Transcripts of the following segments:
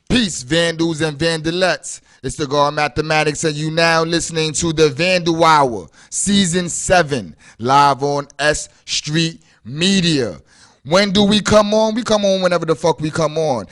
Peace, Vandals and Vandalettes. It's the God Mathematics, and you now listening to the Vandal Hour, Season 7, live on S.STREET Media. When do we come on? We come on whenever the fuck we come on.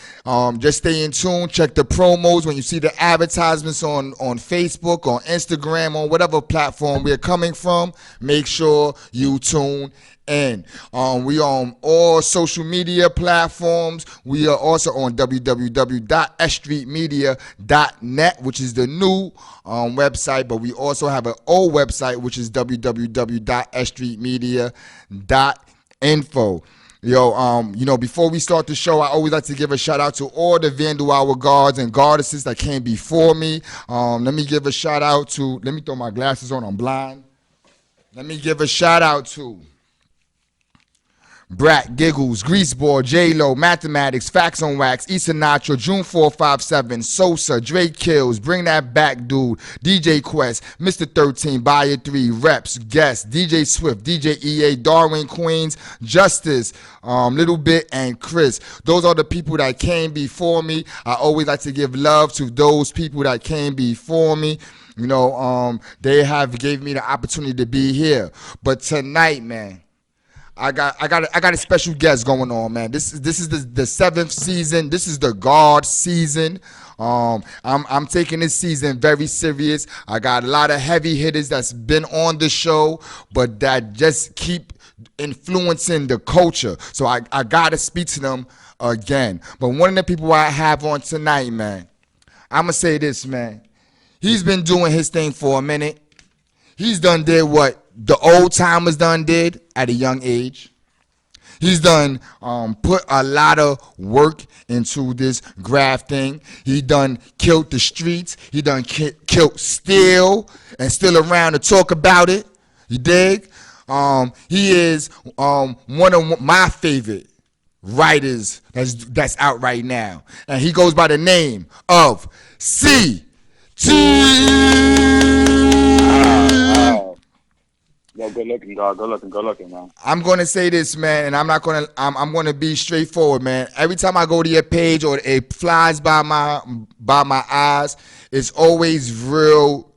Just stay in tune. Check the promos when you see the advertisements on Facebook, on Instagram, on whatever platform we're coming from. Make sure you tune in. We on all social media platforms. We are also on www.sstreetmedia.net, which is the new website, but we also have an old website, which is www.sstreetmedia.info. Yo, before we start the show, I always like to give a shout out to all the Vandal Hour guards and goddesses that came before me. Let me give a shout out to, let me throw my glasses on, I'm blind. Let me give a shout out to Brat, Giggles, Greaseball, J-Lo, Mathematics, Facts on Wax, East Sinatra, June 457, Sosa, Drake Kills, Bring That Back Dude, DJ Quest, Mr. 13, Buyer 3, Reps, Guest, DJ Swift, DJ EA, Darwin Queens, Justice, Little Bit, and Chris. Those are the people that came before me. I always like to give love to those people that came before me. They have gave me the opportunity to be here. But tonight, man, I got a special guest going on, man. This is the seventh season. This is the God season. I'm taking this season very serious. I got a lot of heavy hitters that's been on the show, but that just keep influencing the culture. So I gotta speak to them again. But one of the people I have on tonight, man, I'ma say this, man. He's been doing his thing for a minute. He's done did what the old timers done did at a young age. He's done put a lot of work into this grafting. He done killed the streets. He done killed still and still around to talk about it. You dig? He is one of my favorite writers that's out right now, and he goes by the name of Cete. Yo, good looking, dog. Good looking, man. I'm gonna say this, man, and I'm gonna be straightforward, man. Every time I go to your page or it flies by my eyes, it's always real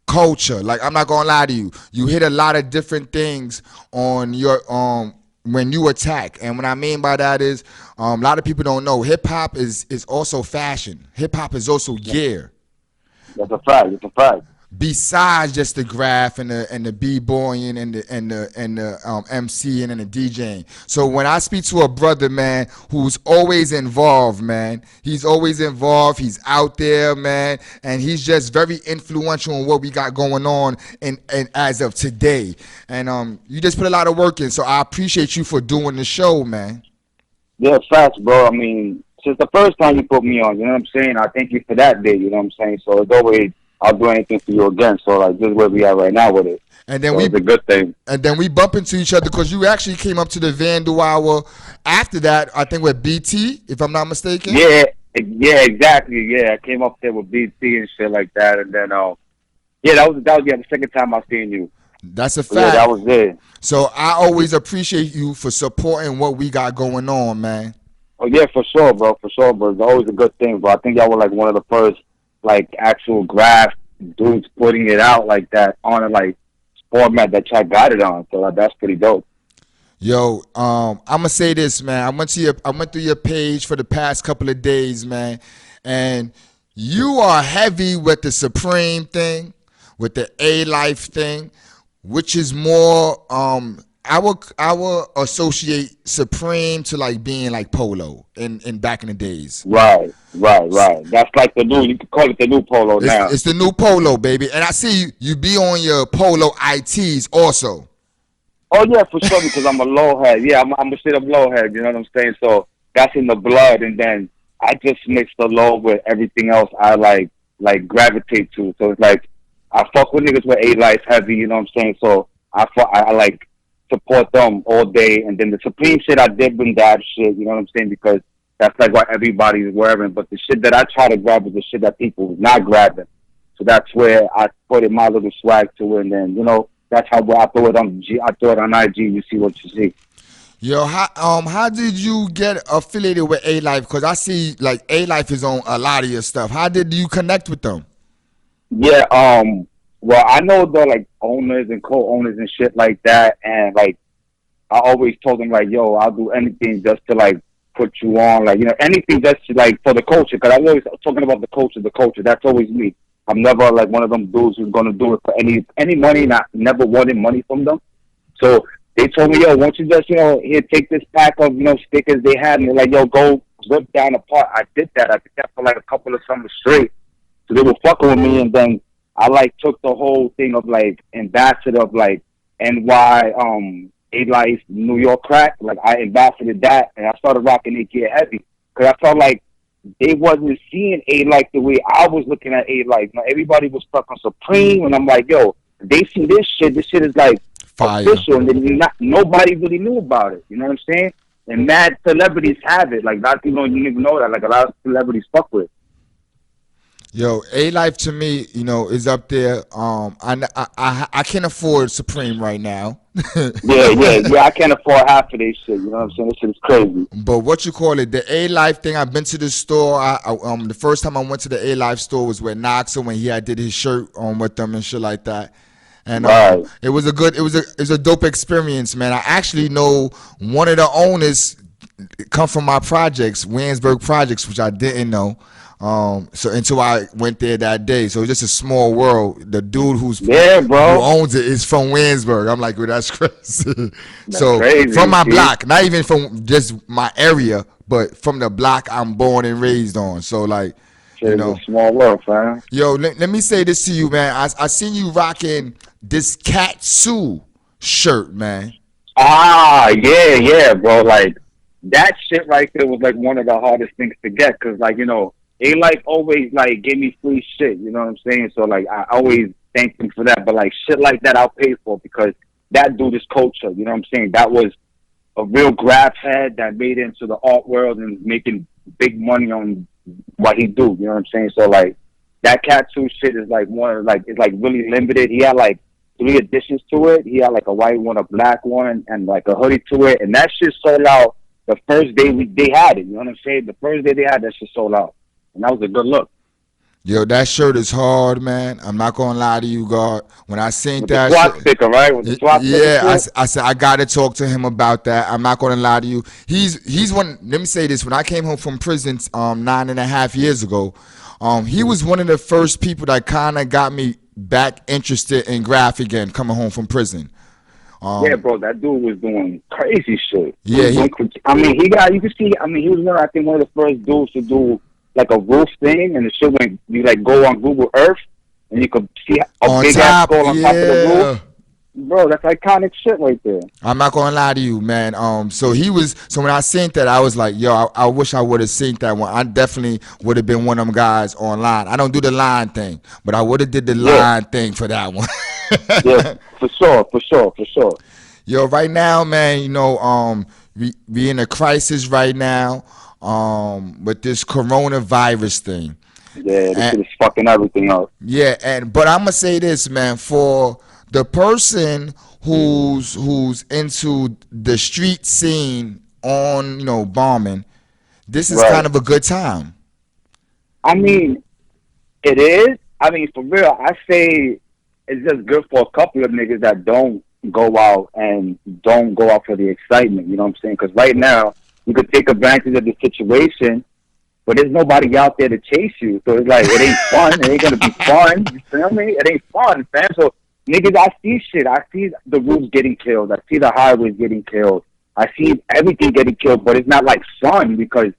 culture. Like, I'm not gonna lie to you. You hit a lot of different things on your when you attack. And what I mean by that is a lot of people don't know hip hop is also fashion. Hip hop is also gear. That's a fact. It's a fact. Besides just the graph and the b-boying and the MCing and the DJing. So when I speak to a brother, man, who's always involved, man, he's always involved, he's out there, man, and he's just very influential in what we got going on and as of today. And you just put a lot of work in, so I appreciate you for doing the show, man. Yeah, facts, bro. I mean, since the first time you put me on, you know what I'm saying? I thank you for that day, you know what I'm saying? So it's always, I'll do anything for you again. So like, this is where we are right now with it. And then so it's a good thing. And then we bump into each other because you actually came up to the Vandal Hour after that, I think with BT, if I'm not mistaken. Yeah, exactly. Yeah, I came up there with BT and shit like that, and then that was the second time I seen you. That's a fact. Yeah, that was it. So I always appreciate you for supporting what we got going on, man. Oh yeah, for sure, bro. For sure, bro. It's always a good thing, bro. I think y'all were like one of the first like actual graph dudes putting it out like that on a like format that y'all got it on. So like, that's pretty dope. Yo, I'm gonna say this, man. I went through your page for the past couple of days, man, and you are heavy with the Supreme thing, with the A-Life thing, which is more I would associate Supreme to like being like Polo in back in the days. Right. That's like the new, you could call it the new Polo now. It's the new Polo, baby. And I see you be on your Polo ITs also. Oh yeah, for sure, because I'm a low head. Yeah, I'm a straight up low head, you know what I'm saying? So that's in the blood, and then I just mix the low with everything else I like gravitate to. So it's like I fuck with niggas with A-Life heavy, you know what I'm saying? So I like support them all day, and then the Supreme shit I did bring that shit, you know what I'm saying, because that's like what everybody's wearing, but the shit that I try to grab is the shit that people is not grabbing, so that's where I put in my little swag to it, and then, you know, that's how I throw it on IG, you see what you see. Yo, how did you get affiliated with A Life? Because I see like A Life is on a lot of your stuff. How did you connect with them? Yeah, well, I know the like owners and co-owners and shit like that, and like I always told them like, yo, I'll do anything just to like put you on, like anything just to, like for the culture. Because I'm always talking about the culture, the culture. That's always me. I'm never like one of them dudes who's gonna do it for any money. Not never wanted money from them. So they told me, yo, won't you just here take this pack of stickers they had, and they're like, yo, go rip down a part. I did that. I did that for like a couple of summers straight. So they were fucking with me, and then I like took the whole thing of like ambassador of like NY A Life New York crack. Like I ambassador that, and I started rocking it Get Heavy because I felt like they wasn't seeing A Life the way I was looking at A Life. Everybody was stuck on Supreme, and I'm like, yo, they see this shit. This shit is like Fire. official, and then nobody really knew about it. You know what I'm saying? And mad celebrities have it. Like a lot of people don't even know that. Like a lot of celebrities fuck with. Yo, A Life to me, is up there. I can't afford Supreme right now. Yeah. I can't afford half of this shit. You know what I'm saying? This shit is crazy. But what you call it, the A Life thing? I've been to the store. The first time I went to the A Life store was with Knoxer when he had did his shirt on with them and shit like that. And Right. it was a dope experience, man. I actually know one of the owners come from my projects, Williamsburg Projects, which I didn't know. So until I went there that day, so it's just a small world. The dude Yeah, who bro. owns it is from Williamsburg. I'm like, well, that's crazy. That's So crazy. from my See? block, not even from just my area, but from the block I'm born and raised on. So like, you Shit is a know, small world, fam. yo, let me say this to you, man. I seen you rocking this Cat Sue shirt, man. Ah, yeah, bro. Like that shit right there was like one of the hardest things to get because, like, A Life always like gave me free shit. You know what I'm saying? So like, I always thank him for that. But like shit like that, I'll pay for because that dude is culture. You know what I'm saying? That was a real graph head that made it into the art world and making big money on what he do. You know what I'm saying? So like that Cat 2 shit is like it's like really limited. He had like 3 additions to it. He had like a white one, a black one, and like a hoodie to it. And that shit sold out the first day they had it. You know what I'm saying? The first day they had that shit sold out. And that was a good look. Yo, that shirt is hard, man. I'm not gonna lie to you, God. When I seen With the that swap shit, sticker, right? With the swap yeah, sticker shit. I said I gotta talk to him about that. I'm not gonna lie to you. He's one. Let me say this: when I came home from prison 9.5 years ago, he was one of the first people that kind of got me back interested in graph again, coming home from prison. Yeah, bro, that dude was doing crazy shit. Yeah, I mean, you can see, he was I think one of the first dudes to do like a roof thing, and the shit when you like go on Google Earth, and you could see a on big ass top, skull on top of the yeah. roof. Bro, that's iconic shit right there. I'm not gonna lie to you, man. So when I seen that, I was like, yo, I wish I would have seen that one. I definitely would have been one of them guys online. I don't do the line thing, but I would have did the Yeah, line thing for that one. yeah, for sure. Yo, right now, man, we in a crisis right now, with this coronavirus thing. Yeah, this And shit is fucking everything up. yeah, but I'm gonna say this, man, for the person who's into the street scene on, bombing, this is kind Right. of a good time. I mean, it is. I mean, for real, I say it's just good for a couple of niggas that don't go out and don't go out for the excitement. You know what I'm saying? Because right now, you could take advantage of the situation, but there's nobody out there to chase you. So it's like, it ain't fun. It ain't going to be fun. You feel me? It ain't fun, fam. So, niggas, I see shit. I see the roofs getting killed. I see the highways getting killed. I see everything getting killed, but it's not like fun because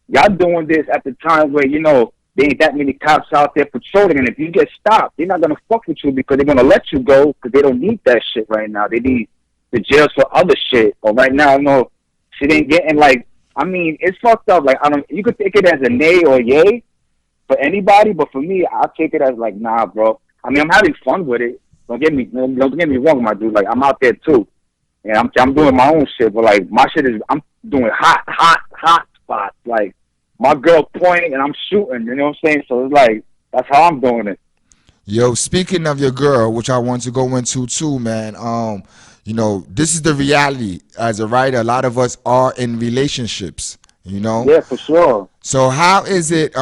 y'all doing this at the time where, there ain't that many cops out there patrolling. And if you get stopped, they're not going to fuck with you because they're going to let you go because they don't need that shit right now. They need the jails for other shit. But right now, shit ain't getting like, it's fucked up. Like, you could take it as a nay or yay for anybody, but for me, I'll take it as like, nah, bro. I'm having fun with it. Don't get me wrong, my dude. Like, I'm out there too. And I'm doing my own shit, but like, my shit is, I'm doing hot spots. Like, my girl pointing and I'm shooting, you know what I'm saying? So it's like, that's how I'm doing it. Yo, speaking of your girl, which I want to go into too, man. this is the reality. As a writer, a lot of us are in relationships, Yeah, for sure. So how is it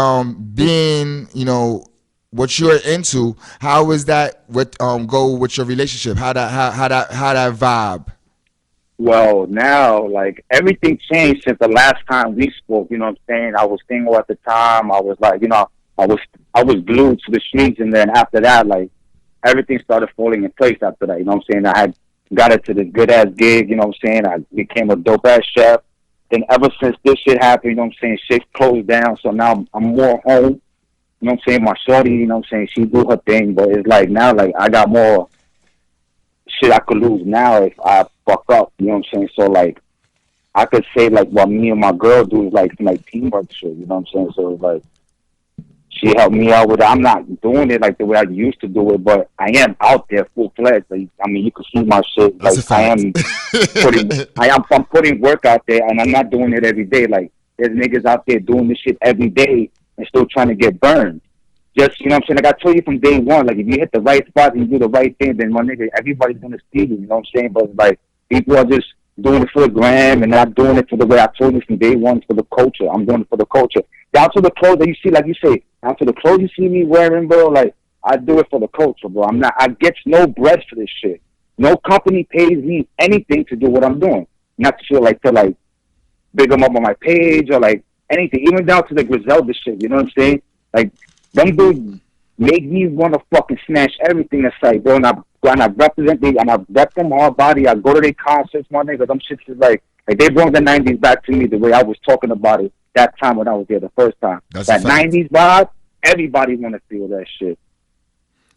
being, what you're into? How is that with go with your relationship? How that vibe? Well, now, like, everything changed since the last time we spoke. You know what I'm saying? I was single at the time. I was like, I was I was glued to the streets, and then after that, like, everything started falling in place after that. You know what I'm saying? I had got into this good ass gig. You know what I'm saying? I became a dope ass chef. Then ever since this shit happened, you know what I'm saying? Shit closed down. So now I'm more home. You know what I'm saying? My shorty, you know what I'm saying? She do her thing, but it's like now, like, I got more shit I could lose now if I fuck up. You know what I'm saying? So like, I could say like what me and my girl do is like teamwork shit. You know what I'm saying? So it's like she helped me out with it. I'm not doing it like the way I used to do it, but I am out there full fledged. Like, I mean, you can see my shit. That's Like a fact. I'm putting work out there, and I'm not doing it every day. Like, there's niggas out there doing this shit every day and still trying to get burned. Just, you know what I'm saying? Like, I told you from day one, like, if you hit the right spot and you do the right thing, then my nigga, everybody's gonna see you. You know what I'm saying? But like, people are just doing it for the gram and not doing it for the way I told you from day one, for the culture. I'm doing it for the culture. Down to the clothes that you see, like you say, down to the clothes you see me wearing, bro. Like, I do it for the culture, bro. I get no bread for this shit. No company pays me anything to do what I'm doing. Not to feel like to like big them up on my page or like anything, even down to the Griselda shit. You know what I'm saying? Like, them dudes make me want to fucking smash everything aside, bro. And I represent them, and I rep them hard body. I go to their concerts, my nigga. Them shits is like they brought the '90s back to me the way I was talking about it that time when I was there the first time. That's a That fact. '90s vibe, everybody want to feel that shit.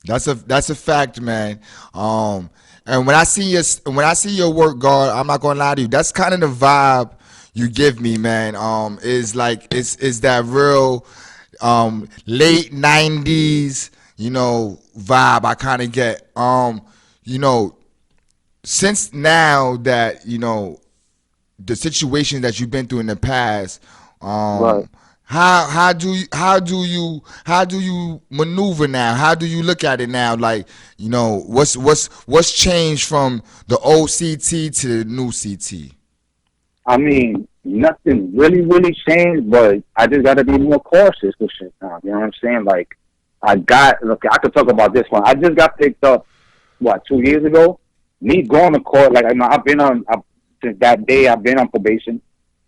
That's a fact, man. And when I see your work, God, I'm not gonna lie to you. That's kind of the vibe you give me, man. Is like it's that real late '90s, vibe I kind of get. You know, since now that the situation that you've been through in the past, Right. how do you maneuver now? How do you look at it now? Like, what's changed from the old CT to the new CT? I mean, nothing really changed, but I just got to be more cautious with shit now. You know what I'm saying? Like, look, I could talk about this one. I just got picked up, 2 years ago? Me going to court, like, since that day, I've been on probation.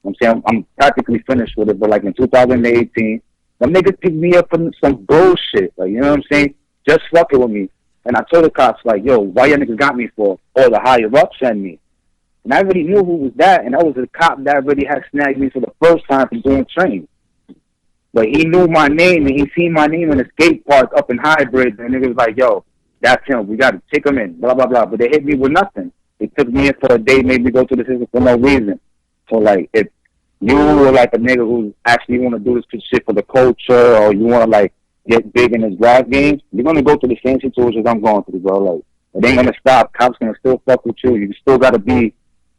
You know what I'm saying? I'm practically finished with it, but like in 2018, them niggas picked me up for some bullshit. Like, you know what I'm saying? Just fucking with me. And I told the cops, like, yo, why y'all niggas got me for? All the higher ups send me. And I already knew who was that, and that was the cop that already had snagged me for the first time for doing training. But he knew my name, and he seen my name in the skate park up in Highbridge, and it was like, yo, that's him. We got to take him in, blah, blah, blah. But they hit me with nothing. They took me in for a day, made me go to the system for no reason. So, like, if you were, like, a nigga who actually want to do this shit for the culture, or you want to, like, get big in his rap games, you're going to go through the same situations I'm going through, bro. Like, it ain't going to stop. Cops going to still fuck with you. You still got to be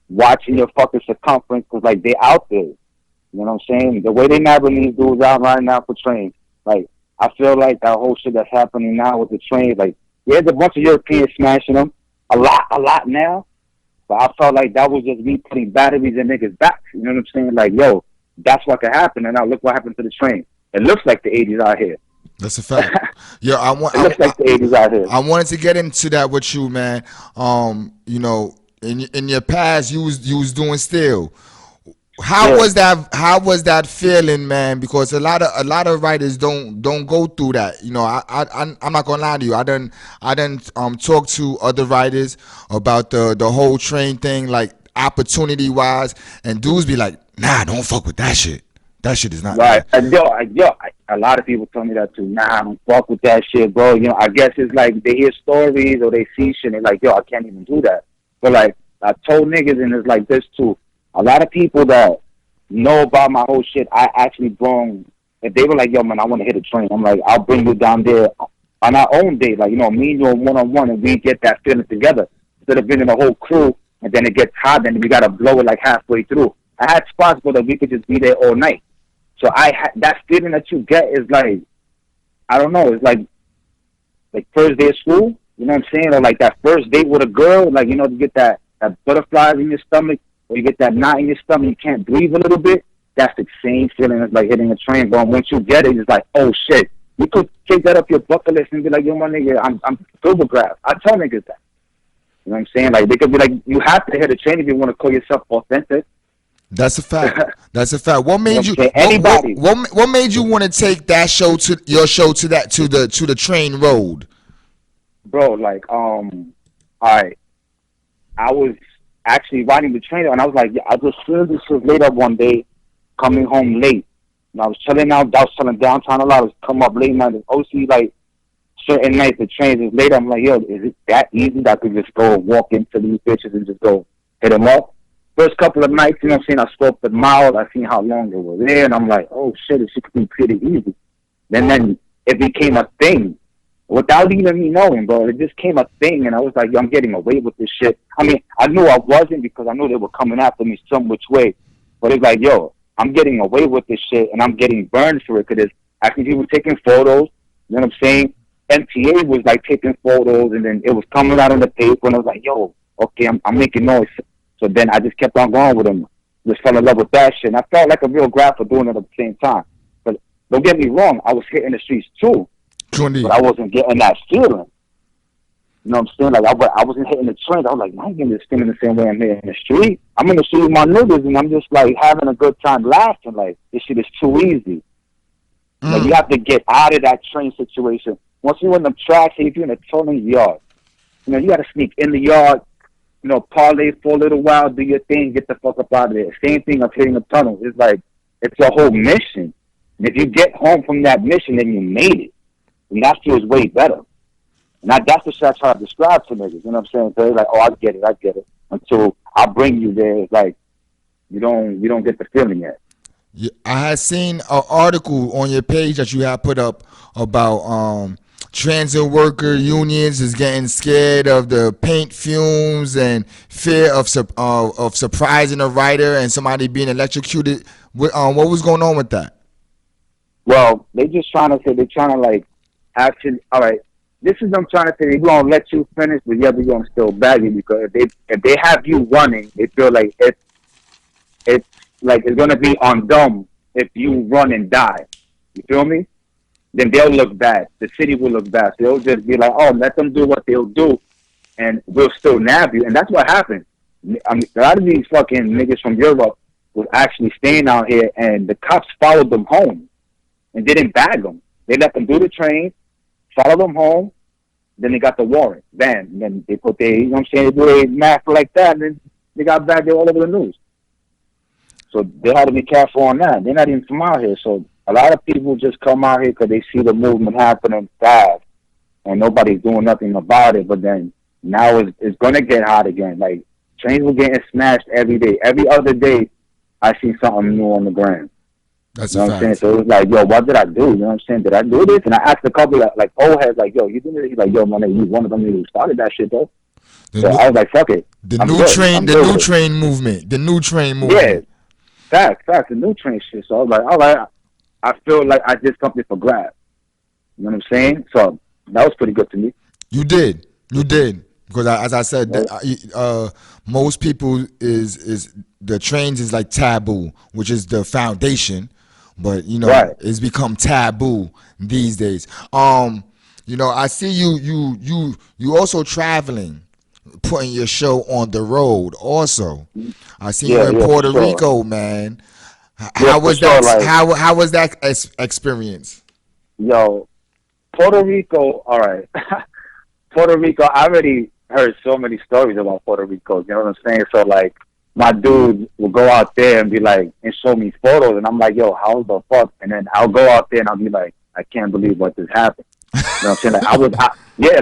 watching your fucking circumference because, like, they out there. You know what I'm saying? The way they nabbing these dudes out right now for trains, like, I feel like that whole shit that's happening now with the trains, like, there's a bunch of Europeans smashing them, a lot now, but I felt like that was just me putting batteries in niggas' backs. You know what I'm saying? Like, yo, that's what could happen, and now look what happened to the train. It looks like the 80s out here. That's a fact. Yo, It looks like the 80s out here. I wanted to get into that with you, man. In your past, you was doing still. How was that? How was that feeling, man? Because a lot of writers don't go through that. I'm not gonna lie to you. I done talk to other writers about the whole train thing, like opportunity wise, and dudes be like, nah, don't fuck with that shit. That shit is not right. good. A lot of people tell me that too. Nah, I don't fuck with that shit, bro. I guess it's like they hear stories or they see shit and they're like, yo, I can't even do that. But like, I told niggas, and it's like this too. A lot of people that know about my whole shit, I actually bring. If they were like, yo, man, I want to hit a train, I'm like, I'll bring you down there on our own day. Like, me and you one-on-one, and we get that feeling together. Instead of bringing the whole crew, and then it gets hot, and we got to blow it like halfway through. I had spots where we could just be there all night. So that feeling that you get is like, I don't know, it's like first day of school, you know what I'm saying? Or like that first date with a girl, like, to get that that butterflies in your stomach, or you get that knot in your stomach, you can't breathe a little bit. That's the same feeling as like hitting a train. But once you get it, it's like, oh shit. You could take that up your bucket list and be like, yo, my nigga, I'm Silvergrass. I tell niggas that. You know what I'm saying? Like, they could be like, you have to hit a train if you want to call yourself authentic. That's a fact. That's a fact. What made you? Anybody? What made you want to take that show to your show to the train road? Bro, like, I was actually riding the train, and I was like, yeah, I just feel this was late up one day, coming home late. And I was chilling out. I was chilling downtown a lot. I was come up late night. OC, like, certain nights the trains is late. I'm like, yo, is it that easy that I could just go walk into these bitches and just go hit them up? First couple of nights, you know what I'm saying, I scoped the miles. I seen how long they were there, and I'm like, oh shit, it should be pretty easy. Then it became a thing without even me knowing, bro. It just became a thing, and I was like, yo, I'm getting away with this shit. I mean, I knew I wasn't because I knew they were coming after me some which way. But it's like, yo, I'm getting away with this shit, and I'm getting burned for it because actually people taking photos. You know what I'm saying? MTA was like taking photos, and then it was coming out in the paper, and I was like, yo, okay, I'm making noise. So then I just kept on going with them. Just fell in love with that shit. And I felt like a real grapher doing it at the same time. But don't get me wrong, I was hitting the streets too. But I wasn't getting that feeling. You know what I'm saying? Like, I wasn't hitting the trains. I was like, I ain't getting this feeling the same way I'm hitting the street. I'm in the street with my niggas, and I'm just, like, having a good time laughing. Like, this shit is too easy. Like, you have to get out of that train situation. Once you're in the tracks, if you're in a tolling yard, you know, you got to sneak in the yard, you know, parlay for a little while, do your thing, get the fuck up out of there. Same thing of hitting a tunnel. It's like, it's a whole mission. And if you get home from that mission, then you made it. And that feels way better. And that's the shit I try to describe to niggas. You know what I'm saying? So they're like, oh, I get it. Until I bring you there, it's like, you don't get the feeling yet. Yeah, I had seen an article on your page that you had put up about transit worker unions is getting scared of the paint fumes and fear of surprising a rider and somebody being electrocuted. What was going on with that? Well, they're trying to like, actually, all right, this is what I'm trying to say. They're going to let you finish, but yeah, they're going to still bag you because if they have you running, they feel like it's like it's going to be on them if you run and die. You feel me? Then they'll look bad. The city will look bad. So they'll just be like, oh, let them do what they'll do, and we'll still nab you. And that's what happened. I mean, a lot of these fucking niggas from Europe was actually staying out here, and the cops followed them home and didn't bag them. They let them do the train, follow them home, then they got the warrant. Bam. And then they put their, you know what I'm saying, they do their math like that, and then they got back there all over the news. So they had to be careful on that. They're not even from out here, so a lot of people just come out here because they see the movement happening fast, and nobody's doing nothing about it. But then now it's going to get hot again. Like, trains were getting smashed every day. Every other day, I see something new on the ground. That's you know a what fact. I'm saying? So it was like, yo, what did I do? You know what I'm saying? Did I do this? And I asked a couple of, like, old heads, like, yo, you doing this? He's like, yo, man, you one of them who started that shit, though. So I was like, fuck it. The new train movement. Yeah, facts, the new train shit. So I was like, all right, I feel like I did something for grabs. You know what I'm saying? So that was pretty good to me. You did. Because as I said, most people is the trains is like taboo, which is the foundation. But you know, right. It's become taboo these days. You know, I see you also traveling, putting your show on the road. Also, I see you in Puerto Rico, man. How was that? Like, how was that experience? Yo, Puerto Rico. All right, Puerto Rico. I already heard so many stories about Puerto Rico. You know what I'm saying? So like, my dude will go out there and be like, and show me photos, and I'm like, yo, how the fuck? And then I'll go out there and I'll be like, I can't believe what just happened. You know what I'm saying?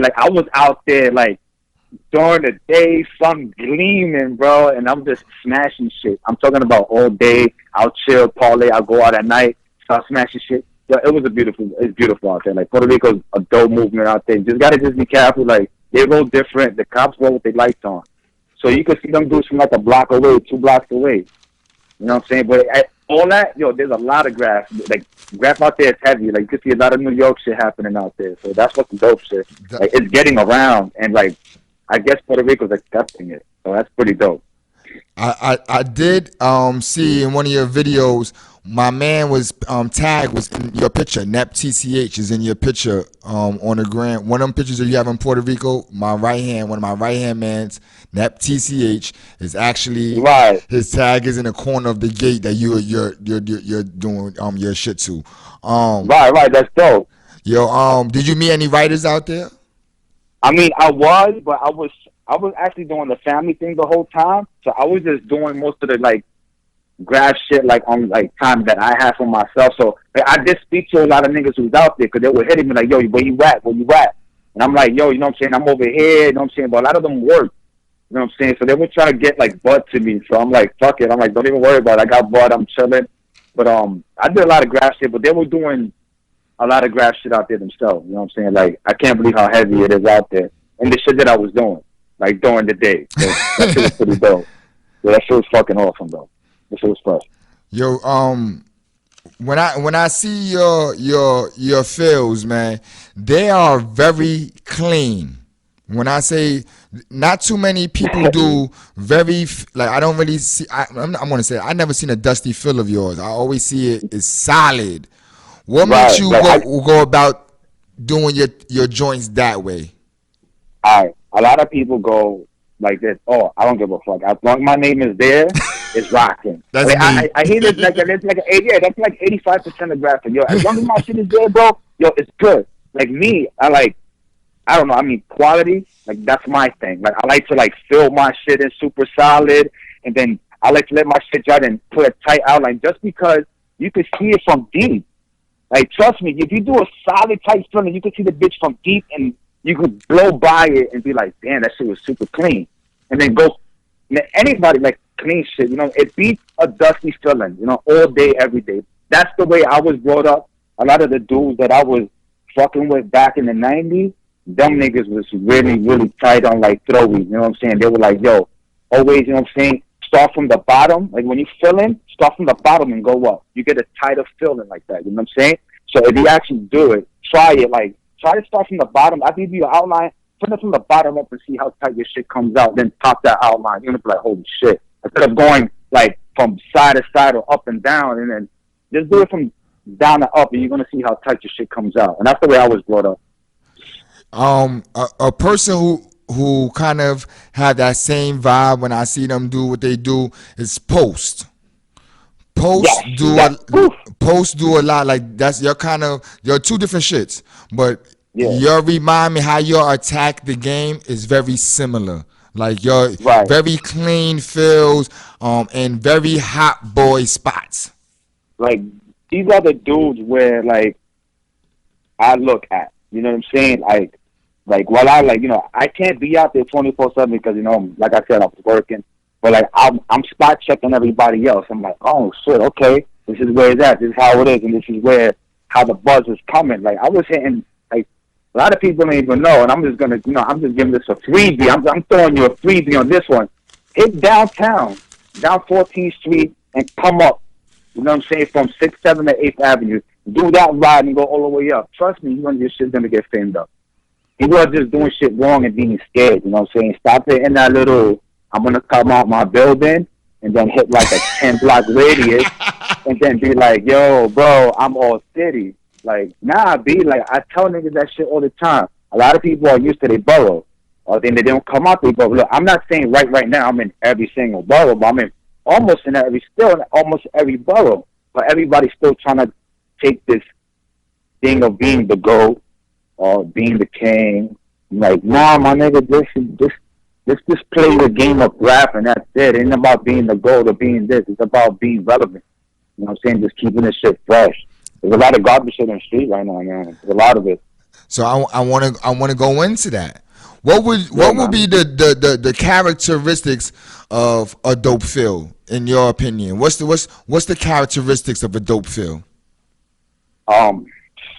Like, I was out there like during the day, sun gleaming, bro, and I'm just smashing shit. I'm talking about all day. I'll chill, parlay. I'll go out at night, start smashing shit. Yeah, it's beautiful out there. Like, Puerto Rico's a dope movement out there. You just gotta be careful. Like, they roll different. The cops roll with their lights on, so you can see them dudes from like a block away, 2 blocks away. You know what I'm saying? But all that, yo, there's a lot of graph. Like, graph out there is heavy. Like, you can see a lot of New York shit happening out there. So that's fucking dope shit. Like, it's getting around, and like, I guess Puerto Rico's accepting it. So that's pretty dope. I did see in one of your videos, my man was tagged was in your picture. Nep TCH is in your picture on the gram. One of them pictures that you have in Puerto Rico, my right hand, one of my right hand mans, Nep TCH is actually Right, his tag is in the corner of the gate that you're doing your shit to. Um right. That's dope. did you meet any writers out there? I mean, but I was actually doing the family thing the whole time. So I was just doing most of the like grab shit like on like time that I had for myself. So like, I did speak to a lot of niggas who's out there because they were hitting me like, yo, where you at? Where you at? And I'm like, yo, you know what I'm saying? I'm over here. You know what I'm saying? But a lot of them work. You know what I'm saying? So they were trying to get like butt to me. So I'm like, fuck it. I'm like, don't even worry about it. I got butt. I'm chilling. But I did a lot of grab shit, but they were doing a lot of grab shit out there themselves. You know what I'm saying? Like, I can't believe how heavy it is out there. And the shit that I was doing, like during the day. So that shit was pretty dope. Yeah, that shit was fucking awesome though. That shit was fresh. Yo, when I see your fills, man, they are very clean. When I say not too many people do very like I don't really see. I'm gonna say I never seen a dusty fill of yours. I always see it is solid. What makes Right. you Like go about doing your joints that way? a lot of people go like this. Oh, I don't give a fuck. As long as my name is there, it's rocking. That's Like, me. I hear this like it's like yeah, that's like 85% of graphic. Yo, as long as my shit is there, bro, yo, it's good. Like me, I don't know. I mean, quality, like that's my thing. Like I like to like fill my shit in super solid, and then I like to let my shit dry and put a tight outline just because you can see it from deep. Like trust me, if you do a solid tight filling, you can see the bitch from deep, and you could blow by it and be like, damn, that shit was super clean. And then go, man, anybody like clean shit, you know, it beats a dusty filling, you know, all day, every day. That's the way I was brought up. A lot of the dudes that I was fucking with back in the 90s, them niggas was really, really tight on like throwies, you know what I'm saying? They were like, yo, always, you know what I'm saying? Start from the bottom. Like when you fill in, start from the bottom and go up. You get a tighter filling like that, you know what I'm saying? So if you actually do it, try it, like, try to start from the bottom. I'll give you an outline. Put it from the bottom up and see how tight your shit comes out. Then pop that outline. You're going to be like, holy shit. Instead of going like from side to side or up and down, and then just do it from down to up, and you're going to see how tight your shit comes out. And that's the way I was brought up. A person who kind of had that same vibe when I see them do what they do is Post. Yes. Post do a lot like that's your kind of your two different shits, but Yeah. your remind me how your attack the game is very similar. Like your Right. very clean feels and very hot boy spots. Like, these are the dudes where, like, I look at. You know what I'm saying? Like while I like, you know, I can't be out there 24/7 because you know, like I said, I'm working. But like I'm spot checking everybody else. I'm like, oh shit, okay, this is where it's at. This is how it is, and this is where how the buzz is coming. Like I was hitting like a lot of people don't even know, and I'm just gonna, you know, I'm just giving this a freebie. I'm throwing you a freebie on this one. Hit downtown, down 14th Street, and come up. You know what I'm saying? From 6th, 7th, and 8th Avenue. Do that ride and go all the way up. Trust me, your shit's gonna get famed up. People are just doing shit wrong and being scared. You know what I'm saying? Stop it in that little, I'm going to come out my building and then hit like a 10-block radius and then be like, yo, bro, I'm all city. Like, nah, be like, I tell niggas that shit all the time. A lot of people are used to their borough. Or then they don't come out their borough. Look, I'm not saying right now I'm in every single borough, but I'm in almost in almost every borough. But everybody's still trying to take this thing of being the GOAT or being the king. Like, nah, my nigga, just play the game of rap and that's it. It ain't about being the GOAT or being this. It's about being relevant. You know what I'm saying? Just keeping this shit fresh. There's a lot of garbage shit in the street right now, man. There's a lot of it. So I want to go into that. What would be the characteristics of a dope fill in your opinion? What's the characteristics of a dope fill?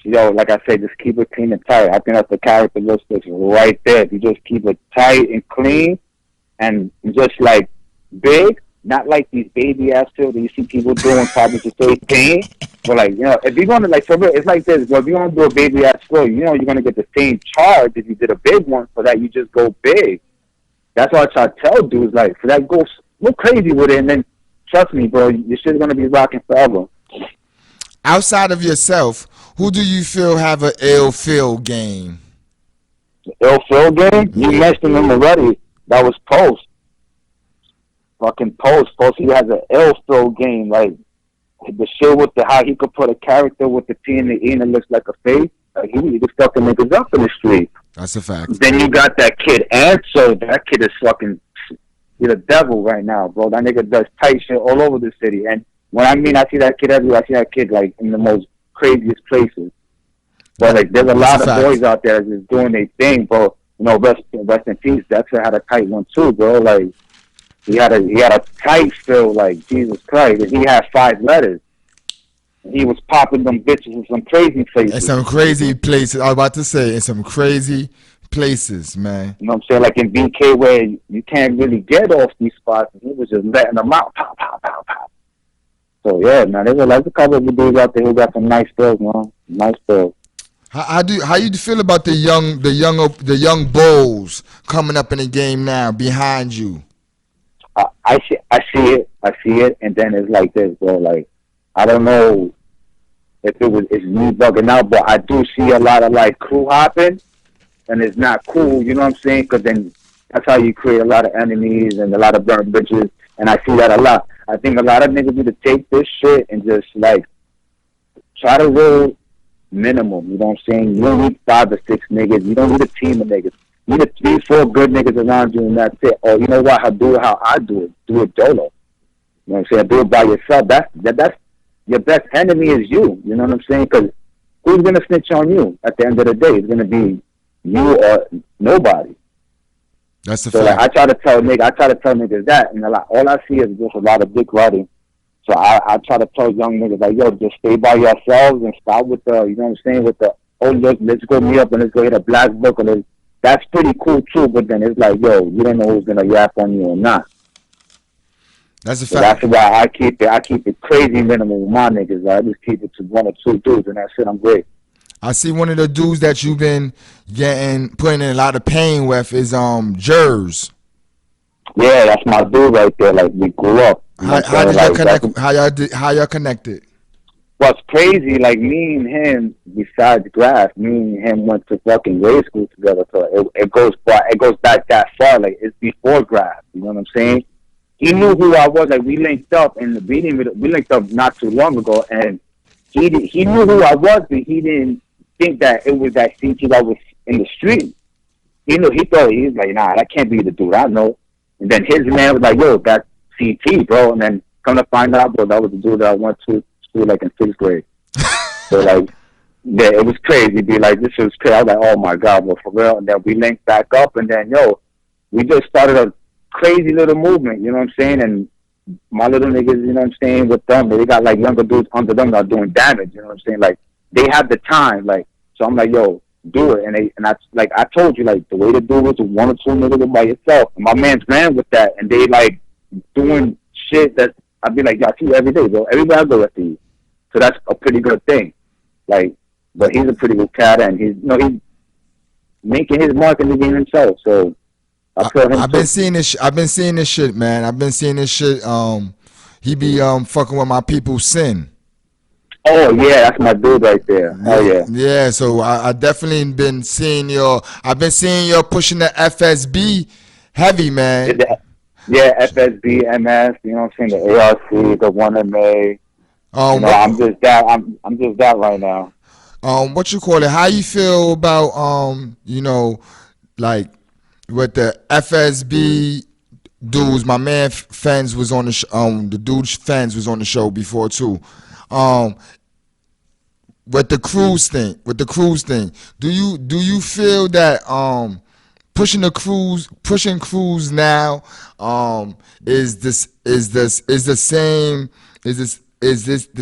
Yo, like I said, just keep it clean and tight. I think that's the characteristics right there. If you just keep it tight and clean and just like big, not like these baby ass fills that you see people doing probably to stay clean. But like, you know, if you're gonna like, for real, it's like this. Well, if you're gonna do a baby ass fill, you know, you're gonna get the same charge if you did a big one. For that, you just go big. That's why I try to tell dudes, like, for that, go crazy with it, and then trust me, bro, your shit's gonna be rocking forever. Outside of yourself, who do you feel have an ill feel game? The ill Phil game, you Yeah. mentioned him already. That was Post. Fucking Post. Post, he has an ill Phil game. Like, the shit with the, how he could put a character with the P and the E and it looks like a face. Like, he just fucking niggas up in the street. That's a fact. Then you got that kid, Ansel. That kid is fucking, he's a devil right now, bro. That nigga does tight shit all over the city. And when I mean I see that kid everywhere, I see that kid, like, in the most craziest places. But, like, there's a lot of boys out there just doing their thing, bro. You know, rest in peace. Dexter had a tight one, too, bro. Like, he had a tight feel, like, Jesus Christ. And he had 5 letters. And he was popping them bitches in some crazy places. In some crazy places. I was about to say, in some crazy places, man. You know what I'm saying? Like in BK, where you can't really get off these spots. And he was just letting them out. Pow, pow, pow, pow. So, yeah, man, there's a couple of dudes out there who got some nice fills, man. Nice fills. How you feel about the young bulls coming up in the game now behind you? I see it, and then it's like this, bro. Like, I don't know if it's me bugging out, but I do see a lot of like crew hopping, and it's not cool. You know what I'm saying? Because then that's how you create a lot of enemies and a lot of burnt bridges, and I see that a lot. I think a lot of niggas need to take this shit and just like try to roll minimum. You know what I'm saying? You don't need 5 or 6 niggas. You don't need a team of niggas. You need 3, 4 good niggas around you, and that's it. Or you know what? Do it how I do it. Do it dolo. You know what I'm saying? Do it by yourself. That's your best enemy is you. You know what I'm saying? Because who's gonna snitch on you at the end of the day? It's gonna be you or nobody. That's the so fact. Like, I try to tell niggas that, and all I see is just a lot of dick riding. So I try to tell young niggas, like, yo, just stay by yourselves and stop with the, you know what I'm saying, with the, oh, let's go meet up and let's go hit a black book. And that's pretty cool, too, but then it's like, yo, you don't know who's going to yap on you or not. That's a so fact. That's why I keep it crazy minimal with my niggas. I just keep it to 1 or 2 dudes, and that's it. I'm great. I see one of the dudes that you've been putting in a lot of pain with is Jers. Yeah, that's my dude right there. Like, we grew up. How did y'all connect? How y'all connected? What's crazy, like, me and him, besides Graf, me and him went to fucking grade school together. So it goes back that far. Like, it's before Graf. You know what I'm saying? He knew who I was. Like, we linked up, and we linked up not too long ago, and he knew who I was, but he didn't think that it was that CT that was in the street. He thought, he was like, nah, that can't be the dude I know. And then his man was like, yo, that's CT, bro. And then come to find out, bro, that was the dude that I went to school, like, in 6th grade. So, like, yeah, it was crazy. Be like, this was crazy. I was like, oh, my God, bro, for real. And then we linked back up, and then, yo, we just started a crazy little movement, you know what I'm saying? And my little niggas, you know what I'm saying, with them, they got, like, younger dudes under them that are doing damage, you know what I'm saying? Like, they have the time, like, so I'm like, yo, do it. And I told you, like, the way to do it is 1 or 2 niggas by yourself. And my man's ran with that, and they, like, doing shit that I'd be like, yo, I see you every day, bro. Every day I go after you. So that's a pretty good thing. Like, but he's a pretty good cat, and he's making his mark in the game himself. So I've been seeing this shit, man. I've been seeing this shit. He be fucking with my people Sin. Oh yeah, that's my dude right there. Oh yeah. Yeah, so I definitely been seeing your pushing the FSB heavy, man. Yeah, FSB, MS, you know what I'm saying, the ARC, the 1Ma. I'm just that right now. What you call it? How you feel about like with the FSB dudes? My man Fens was on the the dude Fens was on the show before too. With the cruise thing, do you feel that pushing cruise now is this the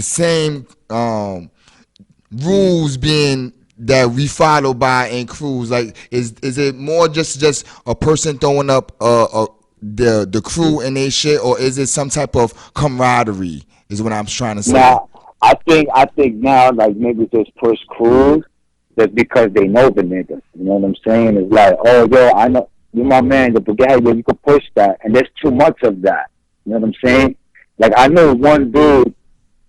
same rules being that we follow by in cruise? Like, is it more just a person throwing up the crew and they shit, or is it some type of camaraderie? Is what I'm trying to say. Now, I think now, like, maybe just push crews just because they know the niggas. You know what I'm saying? It's like, oh, yo, I know. you're my man. But yeah, you could push that, and there's too much of that. You know what I'm saying? Like I know one dude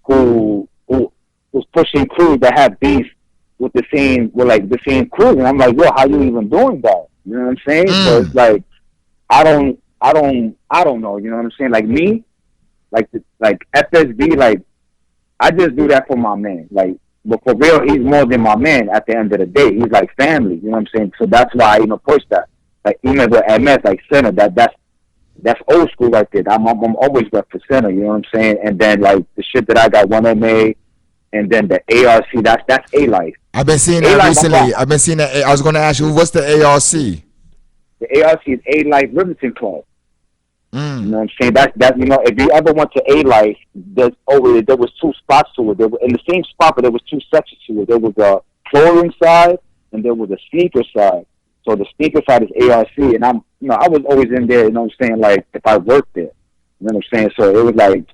who was pushing crews that had beef with the same crew, and I'm like, yo, how you even doing that? You know what I'm saying? So it's Mm. like I don't know. You know what I'm saying? Like me, like FSB, like I just do that for my man. Like, but for real, he's more than my man. At the end of the day, he's like family. You know what I'm saying? So that's why I push that. Like even with MS, like center, that's old school right there. I'm always rep for center. You know what I'm saying? And then like the shit that I got 1Ma, and then the ARC. That's A Life. I've been seeing A that Life. recently. I've been seeing that. I was going to ask you, what's the ARC? The ARC is A Life Riverton Club. You Mm. know what I'm saying? That if you ever went to A Life, there was two spots to it. There were in the same spot, but there was two sections to it. There was a flooring side and there was a sneaker side. So the sneaker side is ARC, and I was always in there. You know what I'm saying? Like if I worked there, you know what I'm saying? So it was like